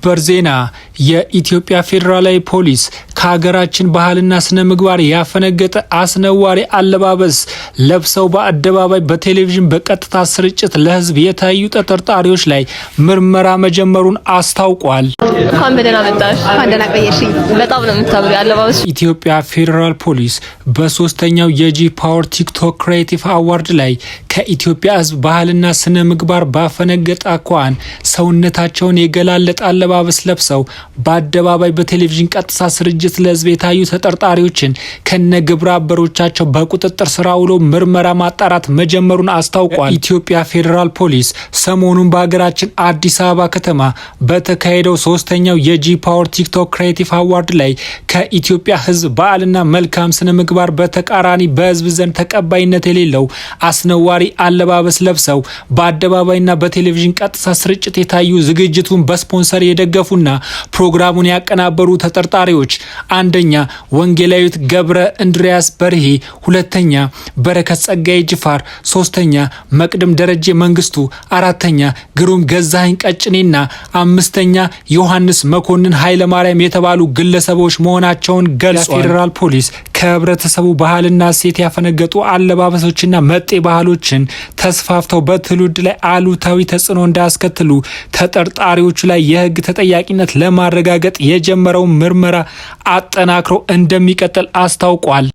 ሰበር ዜና የኢትዮጵያ ፌዴራላዊ ፖሊስ ከሀገራችን ባህልና ስነ ምግባር ያፈነገጠ አስነዋሪ አለባበስ ለብሰው በአደባባይ በቴሌቪዥን በቀጥታ ስርጭት ለህዝብ የታዩ ተጠርጣሪዎች ላይ ምርመራ መጀመሩን አስታውቋል። እንኳን በደህና መጣሽ። እንኳን ደህና ቆየሽኝ። በጣም ነው የምታምሪው አለባበስ። ኢትዮጵያ ፌዴራል ፖሊስ በሶስተኛው የጂ ፓወር ቲክቶክ ክሬቲቭ አዋርድ ላይ ከኢትዮጵያ ህዝብ ባህልና ስነ ምግባር ባፈነገጠ አኳኋን ሰውነታቸውን የገላለጠ አለባበስ ለብሰው በአደባባይ በቴሌቪዥን ቀጥታ ስርጭት ለህዝብ የታዩ ተጠርጣሪዎችን ከነ ግብረ አበሮቻቸው በቁጥጥር ስር ውሎ ምርመራ ማጣራት መጀመሩን አስታውቋል። ኢትዮጵያ ፌዴራል ፖሊስ ሰሞኑን በሀገራችን አዲስ አበባ ከተማ በተካሄደው ሶስተኛው የጂ ፓወር ቲክቶክ ክሬቲቭ አዋርድ ላይ ከኢትዮጵያ ህዝብ ባህልና መልካም ስነ ምግባር በተቃራኒ በህዝብ ዘንድ ተቀባይነት የሌለው አስነዋሪ አለባበስ ለብሰው በአደባባይና በቴሌቪዥን ቀጥታ ስርጭት የታዩ ዝግጅቱን በስፖንሰር የደገፉና ፕሮግራሙን ያቀናበሩ ተጠርጣሪዎች አንደኛ ወንጌላዊት ገብረ እንድሪያስ በርሄ፣ ሁለተኛ በረከት ጸጋዬ ጅፋር፣ ሶስተኛ መቅደም ደረጀ መንግስቱ፣ አራተኛ ግሩም ገዛኸኝ ቀጭኔና አምስተኛ ዮሐንስ መኮንን ኃይለ ማርያም የተባሉ ግለሰቦች መሆናቸውን ገልጿል። ፌዴራል ፖሊስ ከህብረተሰቡ ባህልና እሴት ያፈነገጡ አለባበሶችና መጤ ባህሎችን ተስፋፍተው በትውልድ ላይ አሉታዊ ተጽዕኖ እንዳያስከትሉ ተጠርጣሪዎቹ ላይ የህግ ተጠያቂነት ለማረጋገጥ የጀመረውን ምርመራ አጠናክሮ እንደሚቀጥል አስታውቋል።